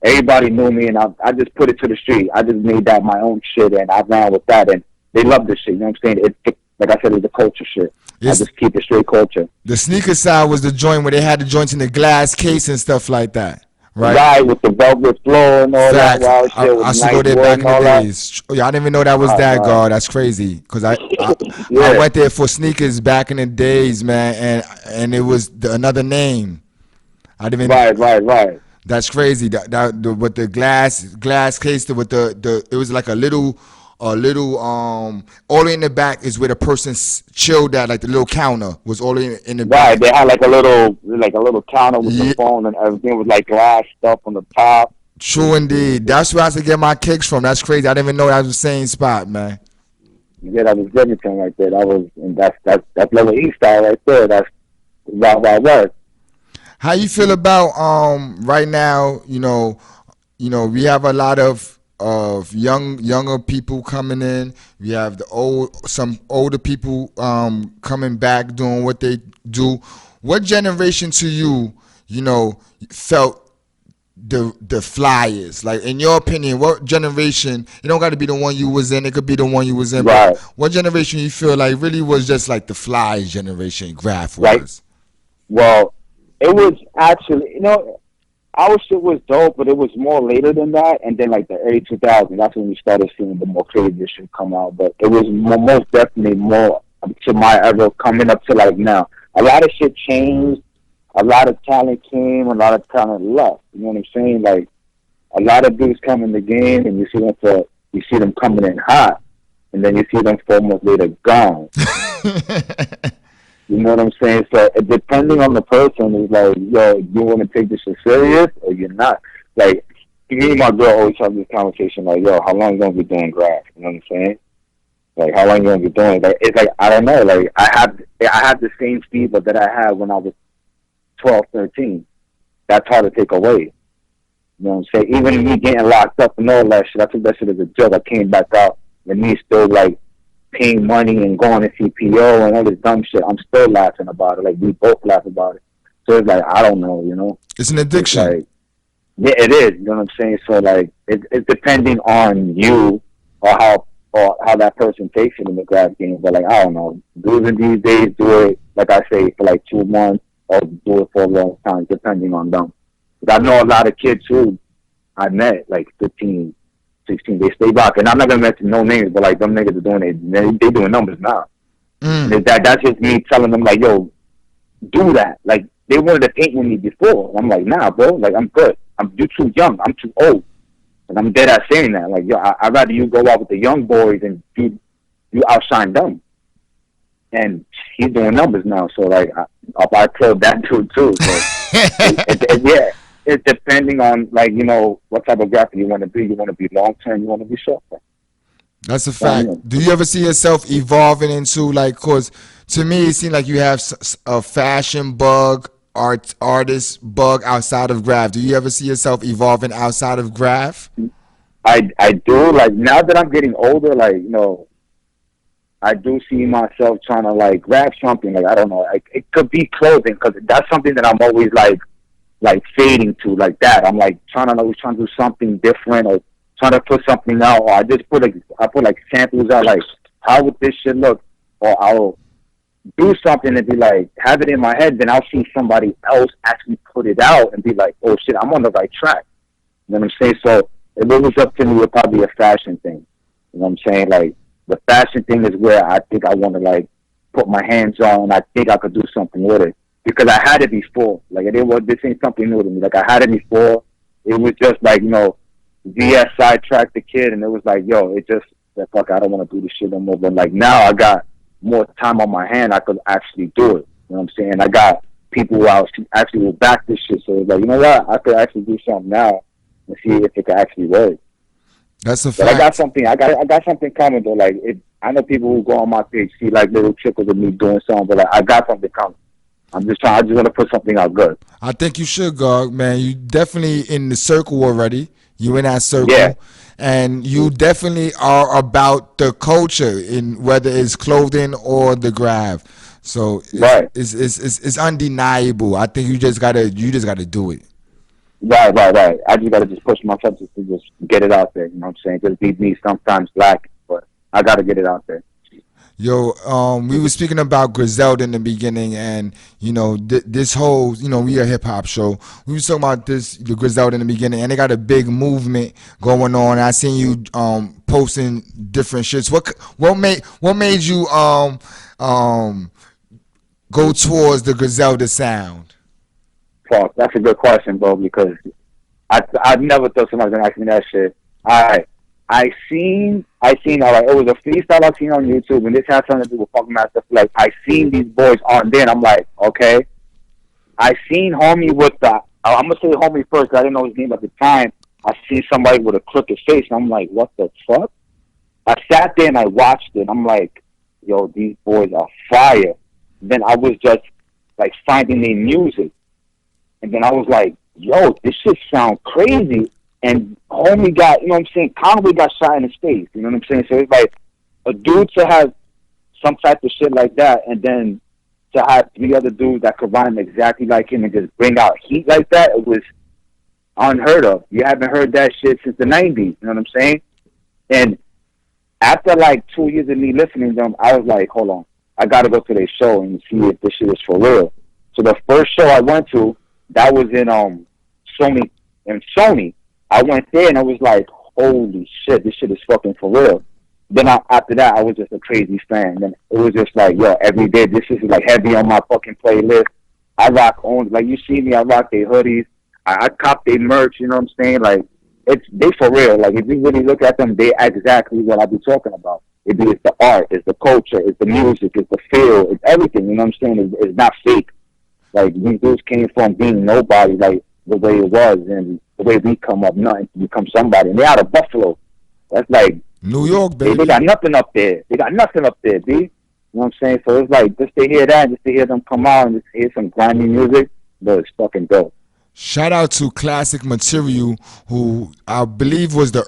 everybody knew me, and I just put it to the street. I just made that my own shit, and I ran with that, and they love this shit. You know what I'm saying? Like I said, it's a culture shit. I just keep it straight culture. The sneaker side was the joint where they had the joints in the glass case and stuff like that, right? Right, with the velvet floor and all that Facts. wild I, shit with I used to nice go there wood back and in the all that. days. Yeah, I didn't even know that was Right, that, right. God. That's crazy. Cause I Yeah, went there for sneakers back in the days, man, and it was another name. I didn't even. right. That's crazy. With the glass case, with the it was like a little all the way in the back is where the person chilled at, like the little counter was all in the Right. back. They had like a little counter with the Yeah, phone and everything with like glass stuff on the top. true indeed. That's where I used to get my kicks from. That's crazy. I didn't even know that was the same spot, man. Yeah, that was everything right there. That's level E style right there. That's wild west. How you feel about right now? We have a lot of younger people coming in. We have some older people coming back doing what they do. What generation to you, felt the flyers? Like in your opinion, what generation? It don't got to be the one you was in. It could be the one you was in. But Right. what generation you feel like really was just like the flyers generation? Graph Right. was. Well, it was actually, our shit was dope, but it was more later than that. And then like the early 2000s, that's when we started seeing the more crazy shit come out. But it was most definitely more to my era coming up to like now. A lot of shit changed. A lot of talent came. A lot of talent left. You know what I'm saying? Like a lot of dudes come in the game, and you see them coming in hot, and then you see them 4 months later gone. You know what I'm saying? So depending on the person, is like, yo, you want to take this shit serious or you're not? Like me and my girl always have this conversation, like, yo, how long you gonna be doing graph? You know what I'm saying? Like, how long you gonna be doing it? Like, it's like I don't know. Like, I have the same fever that I had when I was 12, 13. That's hard to take away. You know what I'm saying? Even me getting locked up and all that shit, I took that shit as a joke. I came back out and me still like paying money and going to CPO and all this dumb shit. I'm still laughing about it. Like we both laugh about it. So it's like I don't know. It's an It's addiction. like yeah, it is. You know what I'm saying? So like it's depending on you or how that person takes it in the grab game. But like I don't know. Dudes in these days do it like I say for like 2 months or do it for a long time, depending on them. But I know a lot of kids who I met like 15, 16. They stay back, and I'm not gonna mention no names, but like them niggas are doing it. They doing numbers now. Mm. And that's just me telling them like, yo, do that. Like they wanted to paint with me before. And I'm like, nah, bro. Like I'm good. You too young. I'm too old. And I'm dead at saying that. Like yo, I'd rather you go out with the young boys and you outshine them. And he's doing numbers now. So like I applaud that dude too. So yeah. It's depending on like what type of graphic you want to be. You want to be long term. You want to be short term. That's a fact. Do you ever see yourself evolving into like? Cause to me, it seems like you have a fashion bug, artist bug outside of graph. Do you ever see yourself evolving outside of graph? I do. Like now that I'm getting older, like I do see myself trying to like grab something. Like I don't know. Like, it could be clothing because that's something that I'm always like fading to like that. I'm like trying to do something different or trying to put something out. Or I just put like samples out like how would this shit look, or do something and be like, have it in my head, then I'll see somebody else actually put it out and be like, oh shit, I'm on the right track. You know what I'm saying? So if it was up to me, it would probably be a fashion thing. You know what I'm saying? Like the fashion thing is where I think I want to like put my hands on, and I think I could do something with it because I had it before. Like this ain't something new to me. Like I had it before. It was just like VS sidetracked the kid, and it was like, yo, it just that fuck. I don't want to do this shit no more. But like now, I got more time on my hand. I could actually do it. You know what I'm saying? I got people who actually will back this shit. So it's like, you know what? I could actually do something now and see if it could actually work. That's a But fact. I got something coming though. Like I know people who go on my page see like little trickles of me doing something, but like I got something coming. I'm just trying. I just want to put something out good. I think you should, Gog, man. You definitely in the circle already. You in that Yeah, circle, and you definitely are about the culture in whether it's clothing or the graph. So right, it's undeniable. I think you just gotta do it. right. I just gotta just push myself to just get it out there. You know what I'm saying? Just be me sometimes lacking, but I gotta get it out there. Yo, we were speaking about Griselda in the beginning, and this whole, we a hip hop show. We was talking about the Griselda in the beginning, and they got a big movement going on. I seen you posting different shits. What made you um go towards the Griselda sound? Fuck, that's a good question, bro. Because I never thought somebody was gonna ask me that shit. All right. All right, it was a freestyle I seen on YouTube, and this had something to do with fucking master. Like, I seen these boys on there, and I'm like, okay. I seen homie with I'm gonna say homie first, 'cause I didn't know his name at the time. I seen somebody with a crooked face, and I'm like, what the fuck? I sat there and I watched it, and I'm like, yo, these boys are fire. Then I was just, like, finding their music. And then I was like, yo, this shit sound crazy. And homie got, you know what I'm saying, Conway got shot in his face. You know what I'm saying? So it's like a dude to have some type of shit like that, and then to have three other dudes that could rhyme exactly like him and just bring out heat like that, it was unheard of. You haven't heard that shit since the 90s. You know what I'm saying? And after like 2 years of me listening to them, I was like, hold on, I got to go to their show and see if this shit is for real. So the first show I went to, that was in Sony. I went there and I was like, holy shit, this shit is fucking for real. Then after that, I was just a crazy fan. And it was just like, yo, every day, this is like heavy on my fucking playlist. I rock on, like you see me, I rock their hoodies. I cop their merch, you know what I'm saying? Like, they for real. Like, if you really look at them, they exactly what I be talking about. It's the art, it's the culture, it's the music, it's the feel, it's everything, you know what I'm saying? It's not fake. Like, these dudes came from being nobody, like, the way it was, and the way we come up, nothing to become somebody. And they out of Buffalo. That's like, New York, they baby. got nothing up there. They got nothing up there, B. You know what I'm saying? So it's like, just to hear that, just to hear them come out and just hear some grimy music, but it's fucking dope. Shout out to Classic Material, who I believe was the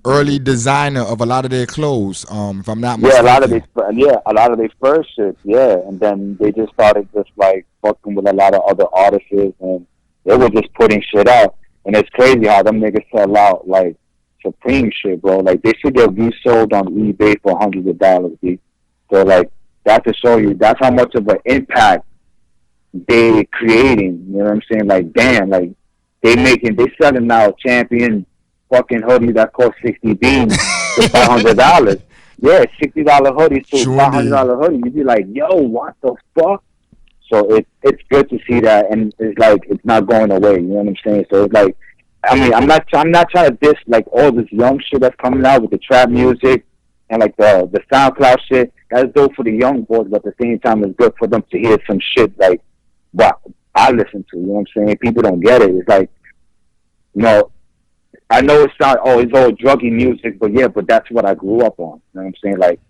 early designer of a lot of their clothes. If I'm not Yeah, mistaken. a lot of their first shit, yeah. And then they just started just like fucking with a lot of other artists, and they were just putting shit out. And it's crazy how them niggas sell out like Supreme shit, bro. Like they should get resold on eBay for hundreds of dollars, B. So like that to show you that's how much of an impact they creating. You know what I'm saying? Like damn, like they selling now champion fucking hoodies that cost 60 beans to $500. Yeah, $60 hoodies to Truly. $500 hoodie. You'd be like, yo, what the fuck? So it's good to see that, and it's like it's not going away. You know what I'm saying? So it's like, I mean, I'm not trying to diss like all this young shit that's coming out with the trap music and like the SoundCloud shit. That's dope for the young boys, but at the same time, it's good for them to hear some shit like what I listen to. You know what I'm saying? People don't get it. It's like, you know, I know it's not, it's all druggy music, but yeah, but that's what I grew up on. You know what I'm saying? Like,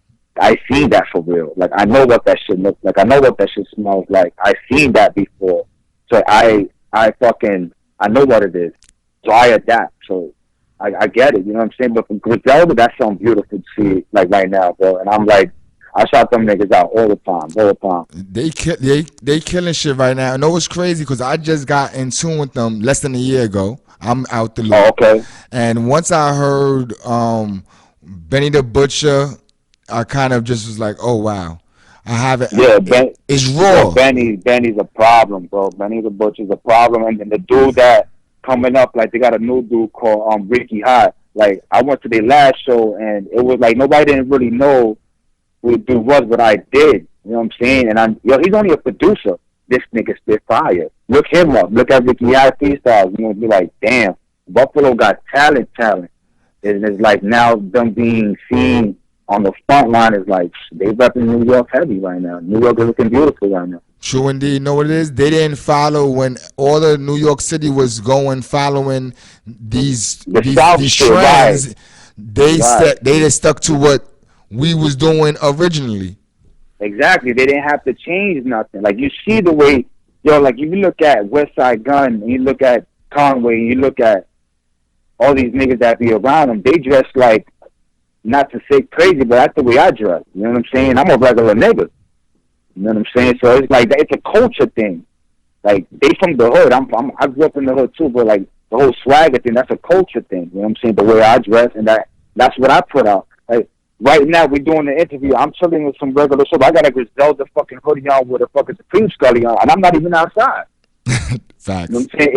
I seen that for real. Like, I know what that shit looks like. I know what that shit smells like. I seen that before. So I know what it is. So I adapt. So I get it. You know what I'm saying? But for Griselda, that sounds beautiful to see, like, right now, bro. And I'm like, I shout them niggas out all the time. They killing shit right now. I know it's crazy because I just got in tune with them less than a year ago. I'm out the Oh, loop, okay. and once I heard Benny the Butcher, I kind of just was like, oh wow. I haven't. Yeah, It's yo, raw. Benny's a problem, bro. Benny the Butcher's a problem, and then the dude that coming up, like they got a new dude called Ricky Hot. Like I went to their last show, and it was like nobody didn't really know who the dude was, but I did. You know what I'm saying? And he's only a producer. This nigga spit fire. Look him up. Look at Ricky Hot freestyles. You know, be like, damn, Buffalo got talent. And it's like now them being seen on the front line is like they repping New York heavy right now. New York is looking beautiful right now. True indeed. You know what it is? They didn't follow when all the New York City was following these The these South these shit, trends. right? They just stuck to what we was doing originally. Exactly. They didn't have to change nothing. Like you see the way, like if you look at West Side Gun, and you look at Conway, and you look at all these niggas that be around them, they dress like, not to say crazy, but that's the way I dress. You know what I'm saying? I'm a regular nigga. You know what I'm saying? So it's like it's a culture thing. Like they from the hood. I grew up in the hood too, but like the whole swagger thing, that's a culture thing. You know what I'm saying? The way I dress, and that's what I put out. Like right now, we're doing the interview. I'm chilling with some regular stuff. I got a Griselda fucking hoodie on with a fucking Supreme Scully on, and I'm not even outside. Facts. You know what I'm saying?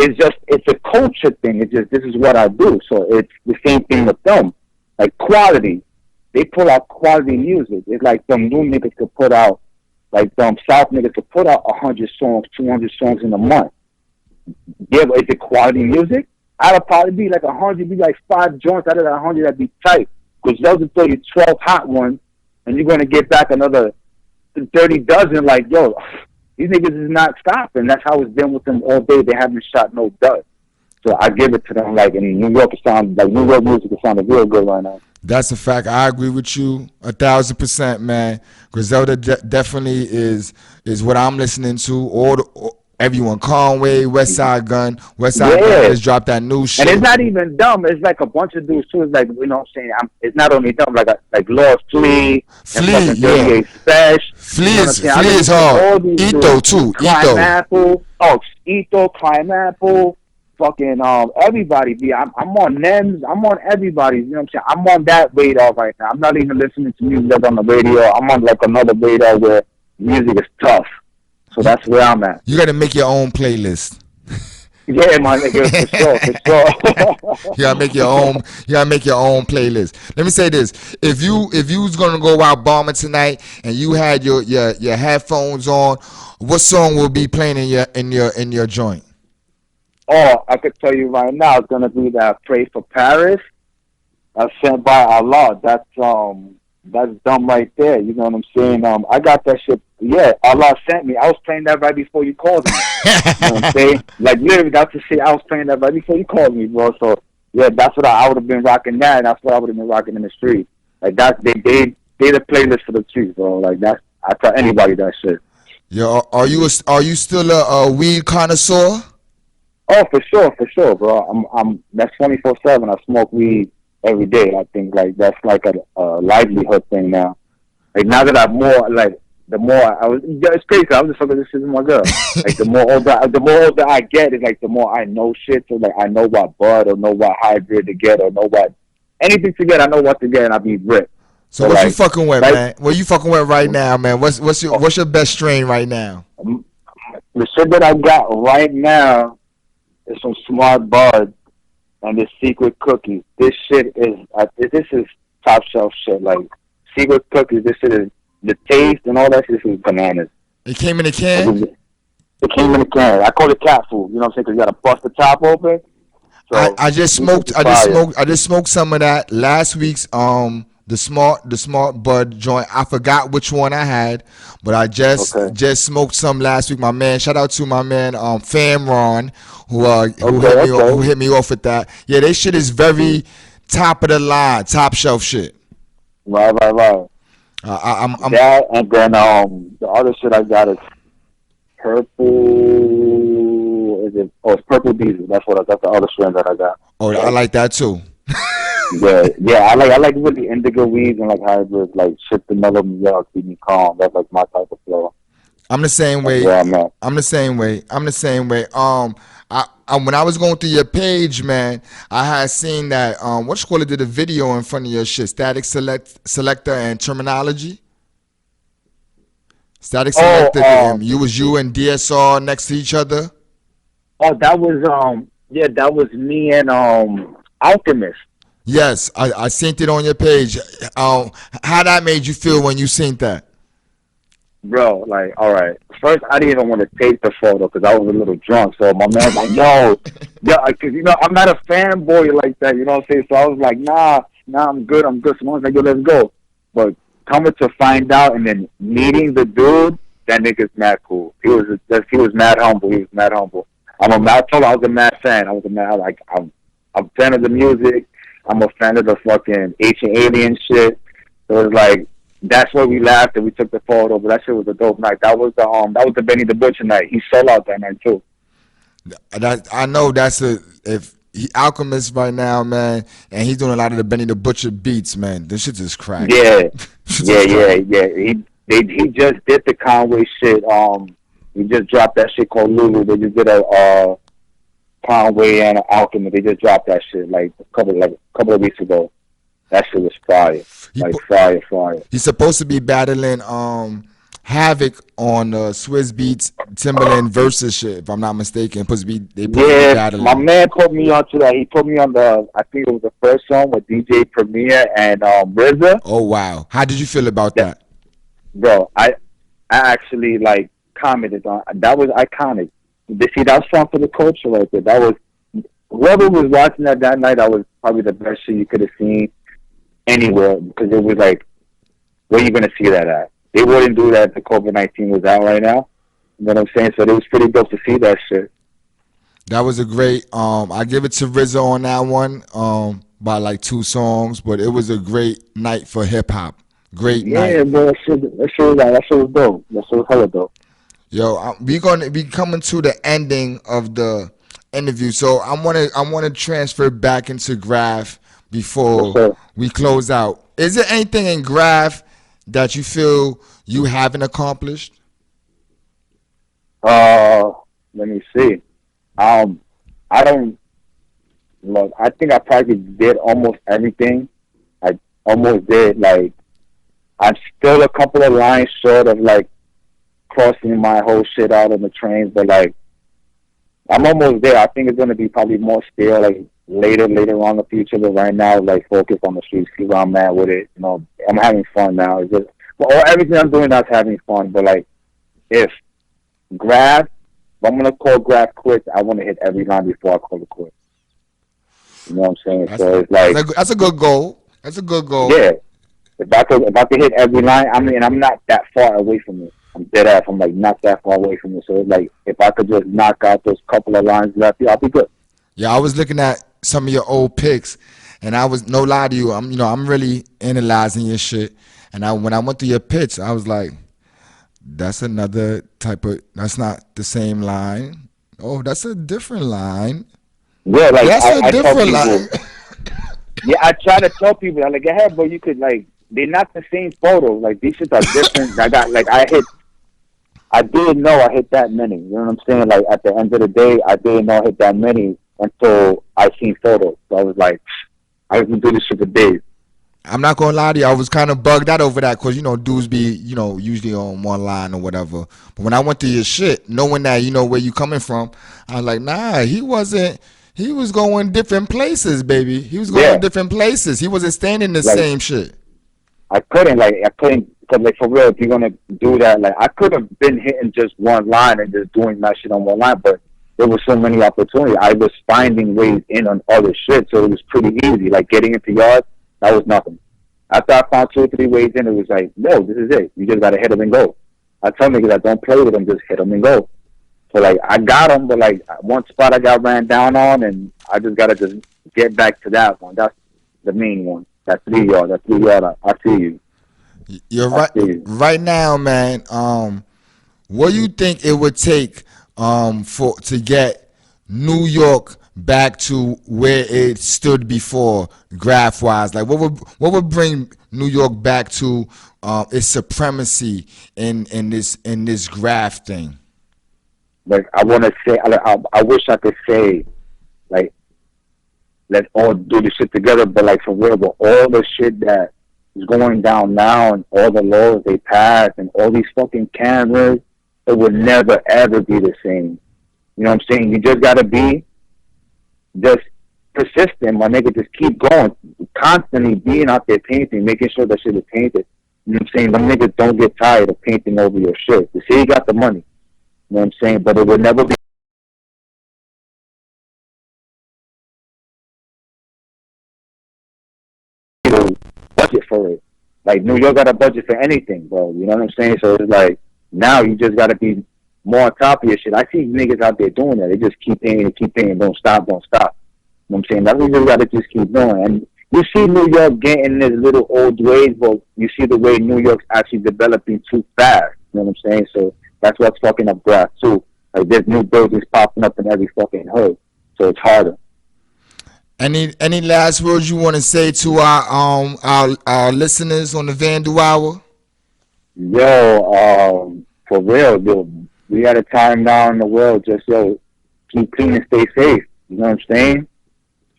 It's a culture thing. It's just this is what I do. So it's the same thing with them. Like quality, they pull out quality music. It's like them new niggas could put out, like them South niggas could put out 100 songs, 200 songs in a month. Yeah, but is it quality music? I'd probably be like 100, be like 5 joints out of that 100 that'd be tight. Because they'll just throw you 12 hot ones, and you're gonna get back another 30 dozen. Like, yo, these niggas is not stopping. That's how it's been with them all day. They haven't shot no dust. So I give it to them. Like in New York, it sounds like New York music is sounding real good right now. That's a fact. I agree with you 1,000%, man. Griselda definitely is what I'm listening to. Everyone, Conway, West Side Gun Gun has dropped that new shit. And it's not even dumb. It's like a bunch of dudes too. It's like, you know what I'm saying? It's not only dumb. Like Lord Flea, yeah. Flea is hard. Ito too. Ito, Climaple, fucking everybody. I'm on Nems. I'm on everybody. You know what I'm saying? I'm on that radar right now. I'm not even listening to music on the radio. I'm on like another radar where music is tough. So that's where I'm at. You got to make your own playlist. Yeah, my nigga, for sure. You gotta make your own. You gotta make your own playlist. Let me say this: if you was gonna go out bombing tonight and you had your headphones on, what song will be playing in your joint? Oh, I could tell you right now, it's gonna be that "Pray for Paris." That's sent by Allah. That's dumb right there. You know what I'm saying? I got that shit. Yeah, Allah sent me. I was playing that right before you called me. You know what I'm saying? Like literally, that's the shit. I was playing that right before you called me, bro. So yeah, that's what I would have been rocking that. And that's what I would have been rocking in the street. Like that, they the playlist for the streets, bro. Like that's, I tell anybody that shit. Yo, are you still a weed connoisseur? Oh, for sure, bro. I'm that's 24/7. I smoke weed every day. I think like that's like a livelihood thing now. Like now that I'm more like, the more I was, it's crazy. I was just fucking this shit with my girl. Like the more older I get, is like the more I know shit. So like I know what bud or know what hybrid to get or know what anything to get. I know what to get, and I be ripped. So what you fucking with, man? What you fucking with right now, man? What's your best strain right now? The shit that I got right now is some Smart Bud and this Secret Cookies. This shit is top shelf shit. Like Secret Cookies, this shit is, the taste and all that shit is bananas. It came in a can? It came in a can. I call it cat food. You know what I'm saying? Because you got to bust the top open. So I just smoked some of that last week's the smart bud joint. I forgot which one I had, but I just smoked some last week. My man, shout out to my man Fam Ron, who hit me off with that. Yeah, they shit is very top of the line, top shelf shit. Right. I'm that, and then the other shit I got is purple. It's purple diesel. That's the other strand that I got. Oh, I like that too. yeah. I like really indigo weeds and like hybrids, like shit to mellow me out, keep me calm. That's like my type of flow. I'm the same way. Yeah, I'm at. I'm the same way. When I was going through your page, man, I had seen that did a video in front of your shit, Static Selector and Terminology. Static Oh, Selector. You and DSR next to each other. that was yeah, that was me and Alchemist. Yes, I seen it on your page. How that made you feel when you seen that? Bro, like, all right. First, I didn't even want to take the photo because I was a little drunk. So my man's like, yo, yeah, because I'm not a fanboy like that. You know what I'm saying? So I was like, nah, I'm good. So I was like, yo, let's go. But coming to find out and then meeting the dude, that nigga's mad cool. He was mad humble. He was mad humble. I told him I was a mad fan. I'm a fan of the music. I'm a fan of the fucking ancient alien shit. So it's like, that's why we laughed and we took the photo. But that shit was a dope night. That was the Benny the Butcher night. He sold out that night too. I know that's Alchemist right now, man, and he's doing a lot of the Benny the Butcher beats, man. This shit is crack. Yeah, yeah. He just did the Conway shit. He just dropped that shit called Lulu. They just did a Conway and Alchemist. They just dropped that shit like a couple of weeks ago. That shit was fire. Fire. He's supposed to be battling Havoc on Swiss Beats Timberland versus shit, if I'm not mistaken. Supposed to be battling. My man put me onto that. He put me on I think it was the first song with DJ Premier and RZA. Oh wow. How did you feel about that? Bro, I actually like commented on that. Was iconic. See, that was fun for the culture right there. That was, whoever was watching that night, that was probably the best shit you could have seen anywhere, because it was like, where are you going to see that at? They wouldn't do that if the COVID-19 was out right now. You know what I'm saying? So it was pretty dope to see that shit. That was a great, I give it to RZA on that one, by like 2 songs, but it was a great night for hip hop. Great night. Yeah, bro, that shit was dope. That shit was hella dope. Yo, we're gonna be coming to the ending of the interview, so I wanna transfer back into Graph before we close out. Is there anything in Graph that you feel you haven't accomplished? Let me see. I don't look. I think I probably did almost everything. I almost did. Like, I'm still a couple of lines short of like crossing my whole shit out on the trains, but like, I'm almost there. I think it's gonna be probably more still like later on in the future, but right now, like, focus on the streets, see where I'm at with it. You know, I'm having fun now. It's just, everything I'm doing now is having fun. But like, if I'm gonna call Graph quits, I want to hit every line before I call it quits. You know what I'm saying? So it's like, that's a good goal. That's a good goal. Yeah. If I could hit every line, I mean, I'm not that far away from it. I'm dead ass. I'm like not that far away from it. So it's like, if I could just knock out those couple of lines left, I'll be good. Yeah, I was looking at some of your old pics, and I was, no lie to you, I'm really analyzing your shit. And when I went through your pitch, I was like, that's another type of, that's not the same line. Oh, that's a different line. Yeah, like, that's a different line. Yeah, I try to tell people, I'm like, yeah, but you could, like, they're not the same photo. Like, these shit are different. I didn't know I hit that many. You know what I'm saying? Like, at the end of the day, I didn't know I hit that many until I seen photos. So I was like, I can do this shit for days. I'm not gonna lie to you, I was kind of bugged out over that because, dudes be, usually on one line or whatever. But when I went through your shit, knowing that, where you coming from, I was like, nah, he wasn't. He was going different places, baby. He was going different places. He wasn't staying in the same shit. I couldn't, because, like, for real, if you're going to do that, like, I could have been hitting just one line and just doing that shit on one line, but there were so many opportunities. I was finding ways in on other shit, so it was pretty easy. Like, getting into yards, that was nothing. After I found 2 or 3 ways in, it was like, no, this is it. You just got to hit them and go. I tell niggas I don't play with them, just hit them and go. So, like, I got them, but, like, one spot I got ran down on, and I just got to just get back to that one. That's the main one. That 3 yard. I see you. You're right. Right now, man. What do you think it would take to get New York back to where it stood before, graph wise? Like, what would bring New York back to its supremacy in this graph thing? Like, I want to say, I wish I could say, like, let's all do this shit together, but, like, for real, but all the shit that is going down now, and all the laws they passed, and all these fucking cameras, it would never ever be the same. You know what I'm saying? You just gotta be just persistent, my nigga. Just keep going, constantly being out there painting, making sure that shit is painted. You know what I'm saying? Them niggas don't get tired of painting over your shit. They say you got the money. You know what I'm saying? But it will never be budget for it. Like New York got a budget for anything, bro. You know what I'm saying? So it's like now you just gotta be more on top of your shit. I see niggas out there doing that. They just keep paying and keep paying. Don't stop, don't stop. You know what I'm saying? That's what you just gotta just keep doing. And you see New York getting this little old ways, but you see the way New York's actually developing too fast. You know what I'm saying? So that's what's fucking up grass too. Like there's new buildings popping up in every fucking hood. So it's harder. Any last words you want to say to our listeners on the Vandal Hour? Yo, for real, dude. We got a time now in the world. Just keep clean and stay safe. You know what I'm saying?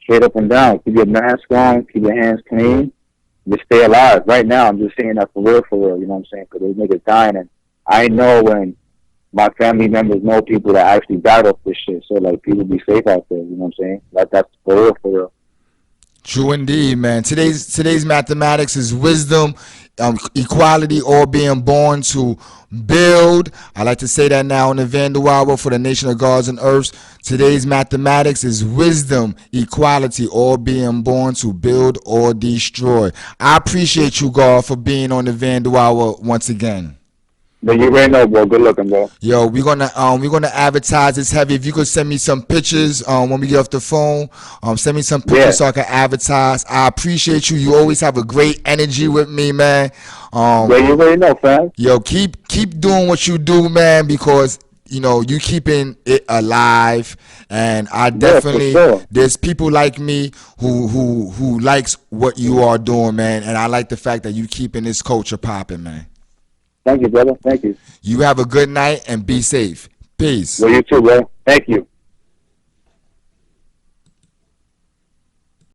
Straight up and down. Keep your mask on. Keep your hands clean. Just stay alive. Right now, I'm just saying that for real, for real. You know what I'm saying? Because those niggas dying, and I know when my family members know people that actually died off this shit. So like, people be safe out there. You know what I'm saying? That's for real, for real. True indeed, man. Today's mathematics is wisdom, equality, all being born to build. I like to say that now in the Vandal Hour for the Nation of Gods and Earths. Today's mathematics is wisdom, equality, all being born to build or destroy. I appreciate you, God, for being on the Vandal Hour once again. But you already know, bro. Good looking, bro. Yo, we're gonna advertise this heavy. If you could send me some pictures when we get off the phone, send me some pictures so I can advertise. I appreciate you. You always have a great energy with me, man. Yeah, you already know, fam. Yo, keep doing what you do, man, because you know you keeping it alive. And I definitely there's people like me who likes what you are doing, man. And I like the fact that you keeping this culture popping, man. Thank you, brother. Thank you. You have a good night and be safe. Peace. Well, you too, bro. Thank you.